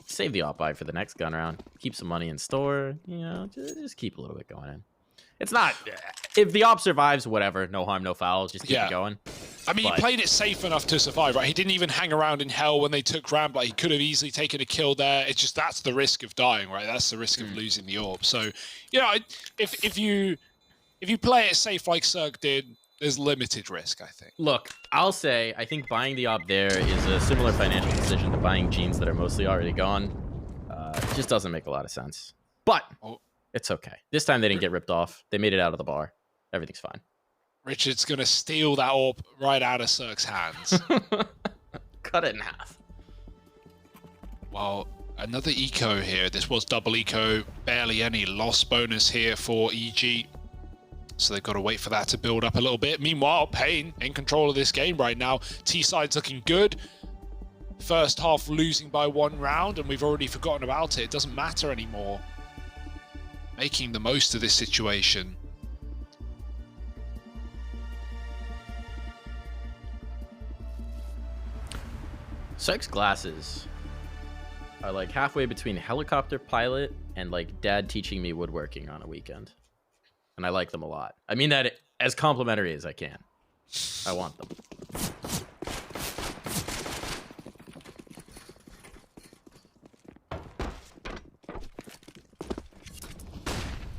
Save the op buy for the next gun round. Keep some money in store. You know, just keep a little bit going in. It's not... If the op survives, whatever. No harm, no foul. Just keep it going. I mean, he played it safe enough to survive, right? He didn't even hang around in hell when they took ramp. Like, he could have easily taken a kill there. It's just that's the risk of dying, right? That's the risk of losing the AWP. So, you know, if you play it safe like Circ did, there's limited risk, I think. Look, I'll say, I think buying the op there is a similar financial decision to buying jeans that are mostly already gone. It just doesn't make a lot of sense. But... it's okay. This time they didn't get ripped off. They made it out of the bar. Everything's fine. Richard's going to steal that AWP right out of Circ's hands. Cut it in half. Well, another eco here. This was double eco. Barely any loss bonus here for EG. So they've got to wait for that to build up a little bit. Meanwhile, paiN in control of this game right now. T-side's looking good. First half losing by 1 round, and we've already forgotten about it. It doesn't matter anymore. Making the most of this situation. Circ's glasses are like halfway between helicopter pilot and like dad teaching me woodworking on a weekend. And I like them a lot. I mean that as complimentary as I can. I want them.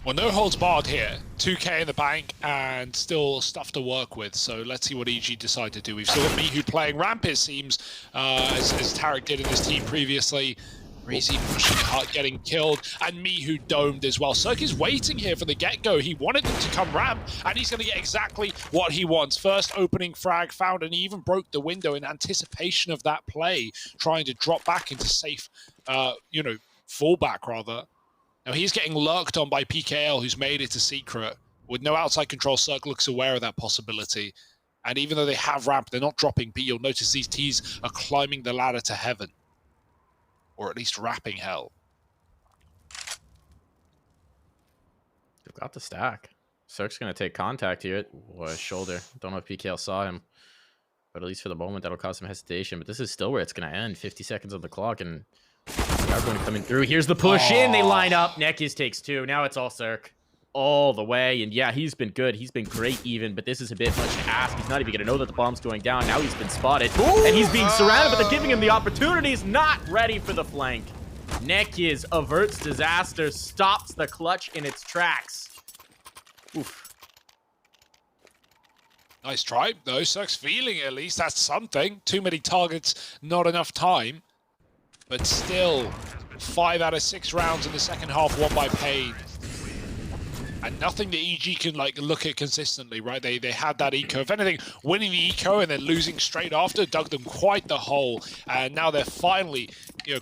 Well, no holds barred here. 2k in the bank and still stuff to work with. So let's see what EG decide to do. We've still got Mihu playing ramp, it seems, as Tarek did in his team previously. Breezy pushing hard, getting killed, and Mihu domed as well. Circ is waiting here for the get-go. He wanted them to come ramp, and he's going to get exactly what he wants. First opening frag found, and he even broke the window in anticipation of that play, trying to drop back into safe, fallback rather. Now he's getting lurked on by PKL, who's made it a secret. With no outside control, Circ looks aware of that possibility. And even though they have ramp, they're not dropping B. You'll notice these Ts are climbing the ladder to heaven. Or at least wrapping hell. They've got the stack. Circ's going to take contact here. Shoulder. Don't know if PKL saw him. But at least for the moment, that'll cause some hesitation. But this is still where it's going to end. 50 seconds on the clock, and everyone coming through. Here's the push in. They line up. Nekiz takes 2. Now it's all Cirque all the way. And yeah, he's been good. He's been great even, but this is a bit much to ask. He's not even going to know that the bomb's going down. Now he's been spotted, and he's being surrounded, but they're giving him the opportunity. He's not ready for the flank. Nekiz averts disaster, stops the clutch in its tracks. Oof. Nice try, though. Cirque's feeling it, at least. That's something. Too many targets, not enough time. But still, 5 out of 6 rounds in the second half won by paiN. And nothing that EG can like look at consistently, right? They had that eco. If anything, winning the eco and then losing straight after dug them quite the hole. And now they're finally,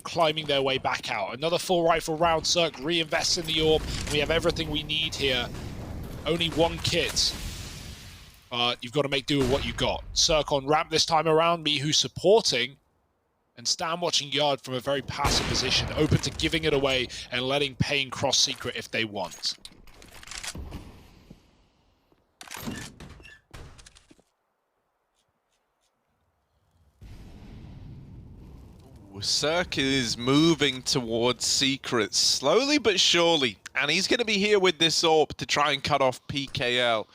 climbing their way back out. Another full rifle round. Cirque reinvests in the orb. We have everything we need here. Only 1 kit. You've got to make do with what you got. Cirque on ramp this time around. miHu supporting. And Stan watching yard from a very passive position. Open to giving it away and letting paiN cross secret if they want. Cirque is moving towards secrets slowly but surely. And he's going to be here with this orb to try and cut off PKL.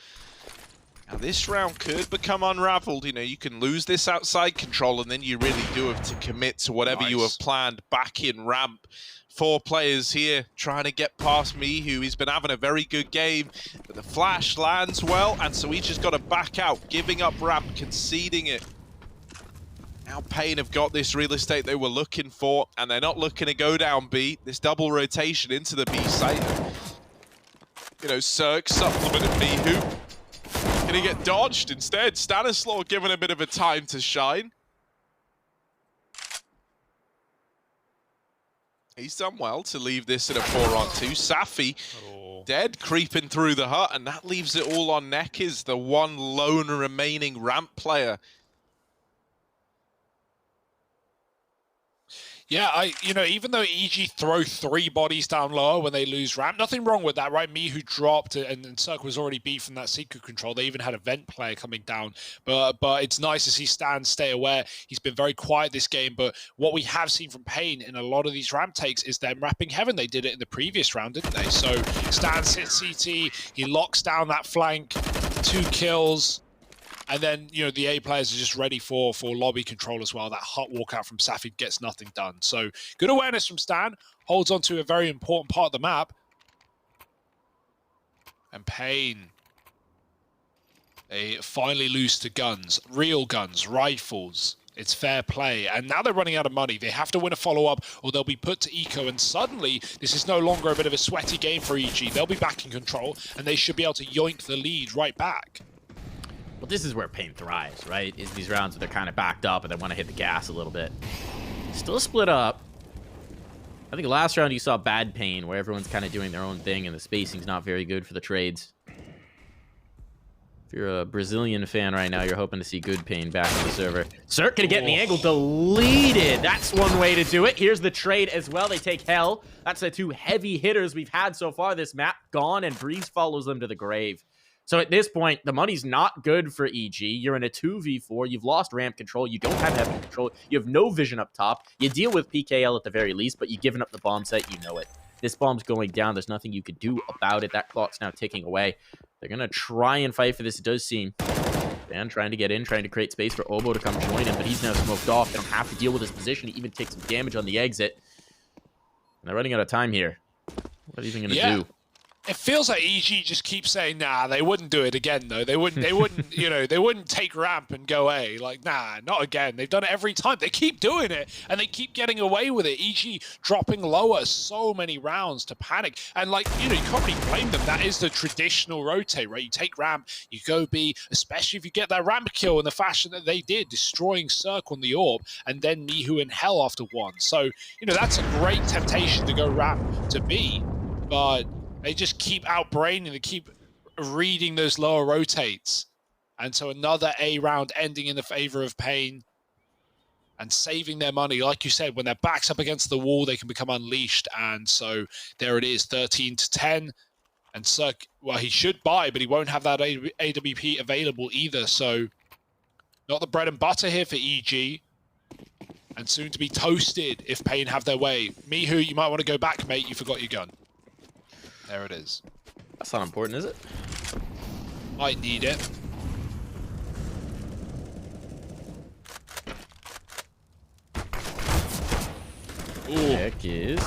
Now this round could become unraveled. You can lose this outside control, and then you really do have to commit to whatever you have planned back in ramp. 4 players here trying to get past miHu. He's been having a very good game, but the flash lands well, and so he's just got to back out, giving up ramp, conceding it. Now paiN have got this real estate they were looking for, and they're not looking to go down B. This double rotation into the B site. Cirque supplemented miHu. Gonna get dodged instead. Stanislaw given a bit of a time to shine. He's done well to leave this in a 4-on-2. Safi dead, creeping through the hut, and that leaves it all on Nekiz, the one lone remaining ramp player. Yeah, even though EG throw 3 bodies down lower when they lose ramp, nothing wrong with that, right? miHu dropped, and Cirque was already beat from that secret control. They even had a vent player coming down. But it's nice to see Stan stay aware. He's been very quiet this game, but what we have seen from paiN in a lot of these ramp takes is them wrapping heaven. They did it in the previous round, didn't they? So Stan sits CT, he locks down that flank, 2 kills. And then, the A players are just ready for lobby control as well. That hot walkout from Safi gets nothing done. So good awareness from Stan. Holds on to a very important part of the map. And paiN, they finally lose to guns. Real guns, rifles. It's fair play. And now they're running out of money. They have to win a follow-up or they'll be put to eco. And suddenly, this is no longer a bit of a sweaty game for EG. They'll be back in control and they should be able to yoink the lead right back. Well, this is where paiN thrives, right? Is these rounds where they're kind of backed up and they want to hit the gas a little bit. Still split up. I think last round you saw bad paiN, where everyone's kind of doing their own thing and the spacing's not very good for the trades. If you're a Brazilian fan right now, you're hoping to see good paiN back on the server. Cirque gonna get in the angle, deleted. That's one way to do it. Here's the trade as well. They take Hell. That's the 2 heavy hitters we've had so far this map. Gone, and Breeze follows them to the grave. So at this point, the money's not good for EG. You're in a 2v4. You've lost ramp control. You don't have heavy control. You have no vision up top. You deal with PKL at the very least, but you've given up the bomb site. You know it. This bomb's going down. There's nothing you could do about it. That clock's now ticking away. They're going to try and fight for this, it does seem. Dan trying to get in, trying to create space for Obo to come join him, but he's now smoked off. They don't have to deal with his position. He even takes some damage on the exit. And they're running out of time here. What are you even going to do? It feels like EG just keeps saying, nah, they wouldn't do it again, though. They wouldn't, they wouldn't take ramp and go A. Like, nah, not again. They've done it every time. They keep doing it, and they keep getting away with it. EG dropping lower so many rounds to panic. And, you can't really blame them. That is the traditional rotate, right? You take ramp, you go B, especially if you get that ramp kill in the fashion that they did, destroying Cirque on the orb, and then miHu in Hell after 1. So, that's a great temptation to go ramp to B, but they just keep outbraining, they keep reading those lower rotates. And so another A round ending in the favor of paiN and saving their money. Like you said, when their back's up against the wall, they can become unleashed. And so there it is, 13-10. And Cirque, well, he should buy, but he won't have that AWP available either. So Not the bread and butter here for EG. And soon to be toasted if paiN have their way. Mihu, you might want to go back, mate. You forgot your gun. There it is. That's not important, is it? Might need it. Ooh. Heck is.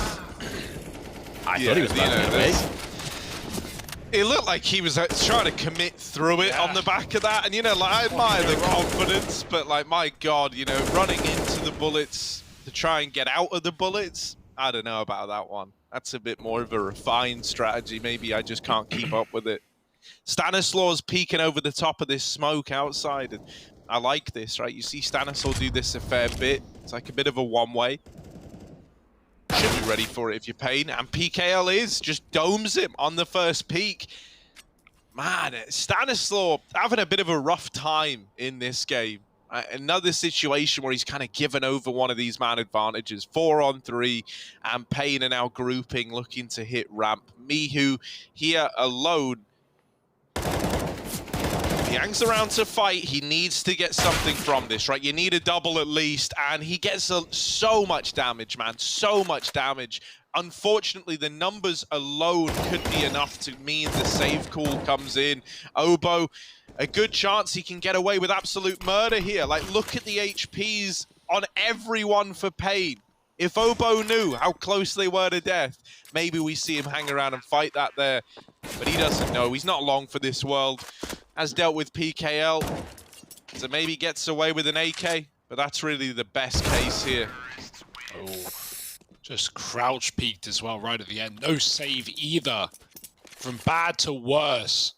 I Yeah, thought he was about to get away. It looked like he was trying to commit through it on the back of that, and you know, like, I admire the confidence, but like, my God, you know, running into the bullets to try and get out of the bullets, I don't know about that one. That's a bit more of a refined strategy. Maybe I just can't keep up with it. Stanislaw's peeking over the top of this smoke outside, and I like this, right? You see Stanislaw do this a fair bit. It's like a bit of a one-way. Should be ready for it if you're paiN. And PKL is, just domes him on the first peak. Man, Stanislaw having a bit of a rough time in this game. Another situation where he's kind of given over one of these man advantages. 4-on-3, and paiN are now grouping, looking to hit ramp. Mihu here alone. He hangs around to fight. He needs to get something from this, right? You need a double at least, and he gets so much damage, man. So much damage. Unfortunately, the numbers alone could be enough to mean the save call comes in. Obo, a good chance he can get away with absolute murder here. Like, look at the HPs on everyone for paiN. If Obo knew how close they were to death, maybe we see him hang around and fight that there. But he doesn't know. He's not long for this world. Has dealt with PKL, so maybe gets away with an AK, but that's really the best case here. Oh, just crouch peeked as well right at the end. No save either. From bad to worse.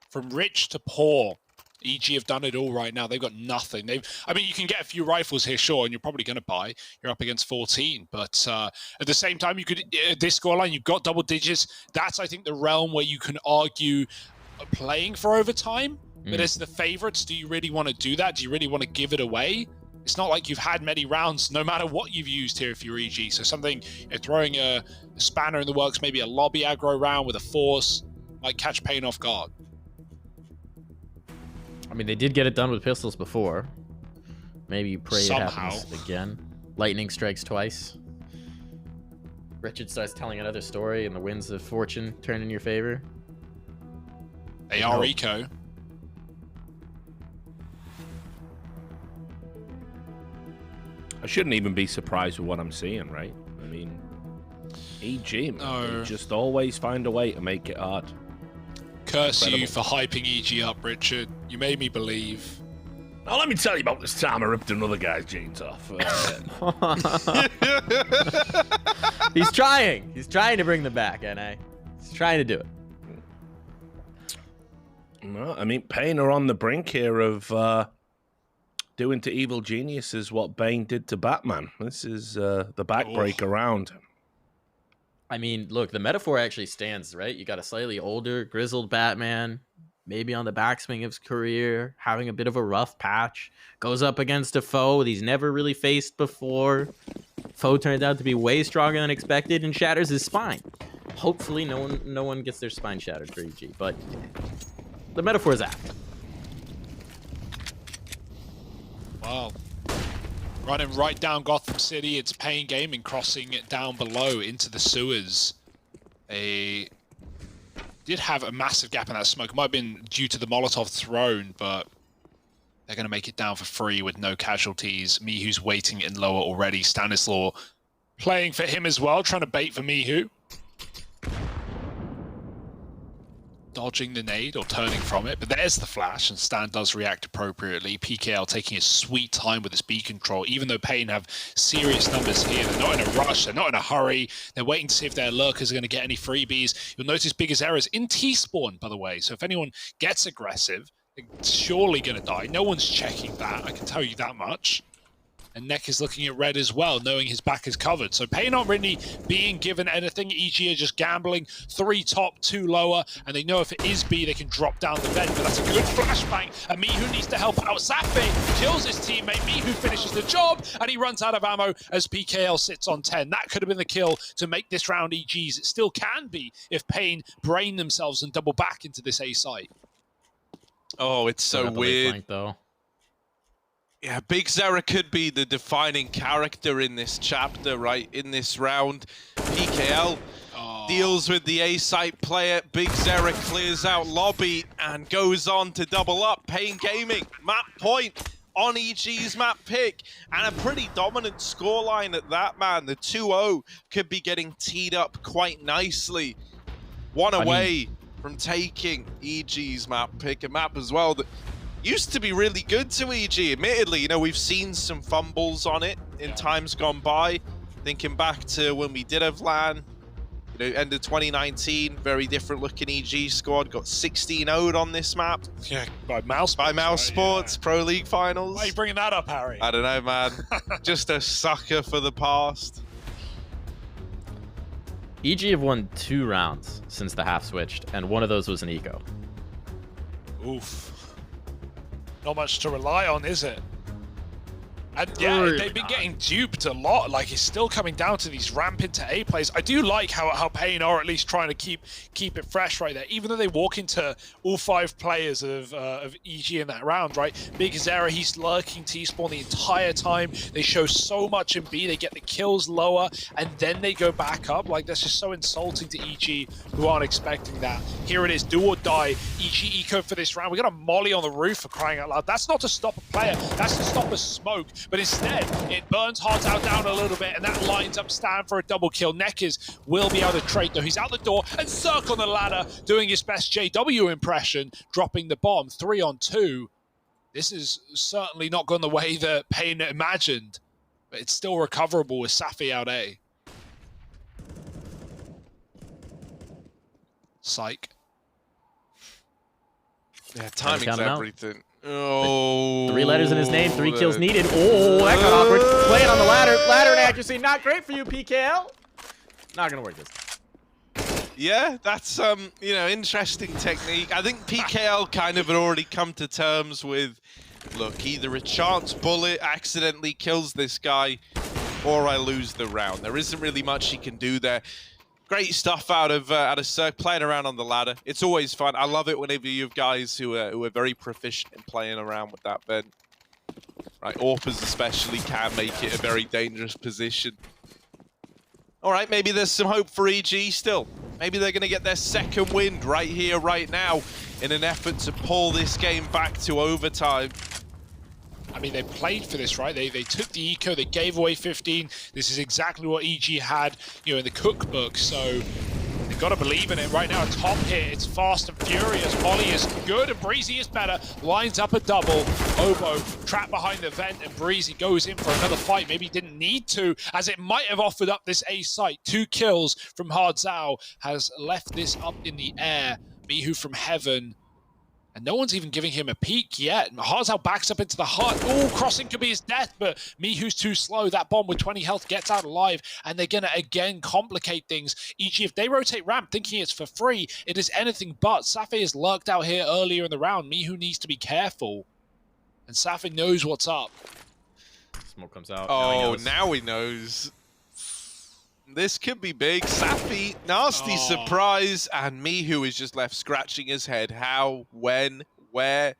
From rich to poor. EG have done it all right now. They've got nothing. I mean, you can get a few rifles here, sure, and you're probably going to buy. You're up against 14, but at the same time, you could this scoreline, you've got double digits. That's, I think, the realm where you can argue playing for overtime. But as the favorites, do you really want to do that? Do you really want to give it away? It's not like you've had many rounds, no matter what you've used here if you're EG. So something, throwing a spanner in the works, maybe a lobby aggro round with a force, might catch paiN off guard. I mean, they did get it done with pistols before. Maybe you pray it happens again. Lightning strikes twice. Richard starts telling another story, and the winds of fortune turn in your favor. They are eco. I shouldn't even be surprised with what I'm seeing, right? I mean, EG, man, they just always find a way to make it hard. Curse you for hyping EG up, Richard. You made me believe. Now let me tell you about this time I ripped another guy's jeans off. He's trying. He's trying to bring them back, NA. He's trying to do it. No, I mean, paiN are on the brink here of doing to evil geniuses what Bane did to Batman. This is the backbreaker round. I mean, look, the metaphor actually stands, right? You got a slightly older, grizzled Batman, maybe on the backswing of his career, having a bit of a rough patch, goes up against a foe that he's never really faced before. Foe turns out to be way stronger than expected and shatters his spine. Hopefully no one gets their spine shattered for EG, but the metaphor is apt. Wow. Running right down Gotham City, it's paiN Gaming crossing it down below into the sewers. They did have a massive gap in that smoke. It might have been due to the Molotov thrown, but they're going to make it down for free with no casualties. Mihu's waiting in lower already. Stanislaw playing for him as well, trying to bait for Mihu. Dodging the nade or turning from it, but there's the flash, and Stan does react appropriately. PKL taking his sweet time with his B control, even though paiN have serious numbers here. They're not in a rush, they're not in a hurry. They're waiting to see if their lurkers are going to get any freebies. You'll notice biggest errors in T-spawn, by the way, so if anyone gets aggressive, they're surely going to die. No one's checking that, I can tell you that much. And Neck is looking at red as well, knowing his back is covered. So paiN not really being given anything. EG are just gambling. 3 top, 2 lower. And they know if it is B, they can drop down the vent. But that's a good flashbang. And Mihu needs to help out. Safi kills his teammate. Mihu finishes the job. And he runs out of ammo as PKL sits on 10. That could have been the kill to make this round EG's. It still can be if paiN brain themselves and double back into this A site. Oh, it's so weird. Flank, though. Yeah, Big Zera could be the defining character in this chapter, right? In this round, PKL deals with the A-site player. Big Zera clears out lobby and goes on to double up. paiN Gaming, map point on EG's map pick, and a pretty dominant scoreline at that, man. The 2-0 could be getting teed up quite nicely. One away from taking EG's map pick, a map as well that used to be really good to EG. Admittedly, you know, we've seen some fumbles on it in times gone by. Thinking back to when we did have LAN, you know, end of 2019, very different looking EG squad. Got 16-0'd on this map. Yeah, by Mouse. By Mouse Sports, Pro League Finals. Why are you bringing that up, Harry? I don't know, man. Just a sucker for the past. EG have won 2 rounds since the half switched, and one of those was an eco. Oof. Not much to rely on, is it? And yeah, they've been getting duped a lot. Like, it's still coming down to these ramp into A plays. I do like how paiN are at least trying to keep it fresh right there, even though they walk into all 5 players of EG in that round, right? Big Zera, he's lurking T-spawn the entire time. They show so much in B, they get the kills lower, and then they go back up. Like, that's just so insulting to EG, who aren't expecting that. Here it is, do or die. EG eco for this round. We got a molly on the roof, for crying out loud. That's not to stop a player, that's to stop a smoke. But instead, it burns Hardzow down a little bit, and that lines up Stan for a double kill. Nekkers will be able to trade, though. He's out the door, and Cirque on the ladder, doing his best JW impression, dropping the bomb. 3 on 2. This is certainly not gone the way that paiN imagined, but it's still recoverable with Safi out A. Psych. Yeah, timing's everything. Oh, 3 letters in his name, 3 kills needed. Oh, that got awkward. Playing on the ladder. Ladder and accuracy, not great for you, PKL. Not gonna work this. Yeah, that's you know, interesting technique. I think PKL kind of had already come to terms with, look, either a chance bullet accidentally kills this guy, or I lose the round. There isn't really much he can do there. Great stuff out of Cirque, playing around on the ladder. It's always fun. I love it whenever you have guys who are very proficient in playing around with that vent. Right, AWPers especially can make it a very dangerous position. All right, maybe there's some hope for EG still. Maybe they're going to get their second wind right here, right now, in an effort to pull this game back to overtime. I mean, they played for this, right? They took the eco, they gave away 15. This is exactly what EG had, you know, in the cookbook. So they've got to believe in it right now. Top hit, it's fast and furious. Molly is good and Breezy is better. Lines up a double. Obo trapped behind the vent, and Breezy goes in for another fight. Maybe he didn't need to, as it might have offered up this A site. 2 kills from Hardzow has left this up in the air. Mihu from heaven. And no one's even giving him a peek yet. Hardzow backs up into the hut. Oh, crossing could be his death, but Mihu's too slow. That bomb with 20 health gets out alive, and they're going to again complicate things. EG, if they rotate ramp thinking it's for free, it is anything but. Safi is lurked out here earlier in the round. Mihu needs to be careful, and Safi knows what's up. Smoke comes out. Oh, now he knows. This could be big. Safi, nasty surprise, and Mihu is just left scratching his head. How, when, where?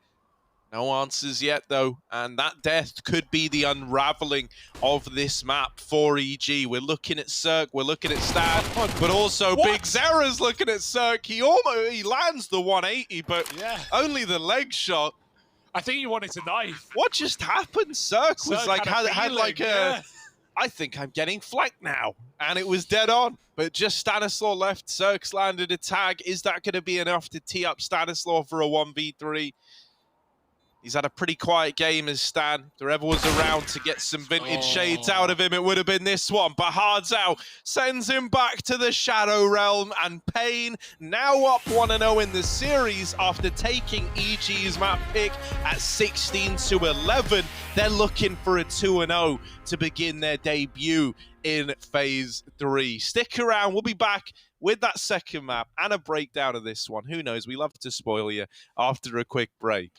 No answers yet, though. And that death could be the unraveling of this map for EG. We're looking at Cirque, we're looking at Stan, but also Big Zera's looking at Cirque. He lands the 180, but only the leg shot. I think he wanted to knife. What just happened? Cirque was like, had like a... I think I'm getting flanked now. And it was dead on. But just Stanislaw left. Cirque's landed a tag. Is that going to be enough to tee up Stanislaw for a 1v3? He's had a pretty quiet game as Stan. If there ever was around to get some vintage shades out of him, it would have been this one. But Hardzow sends him back to the Shadow Realm, and paiN now up 1-0 in the series after taking EG's map pick at 16-11. They're looking for a 2-0 to begin their debut in Phase 3. Stick around. We'll be back with that second map and a breakdown of this one. Who knows? We love to spoil you after a quick break.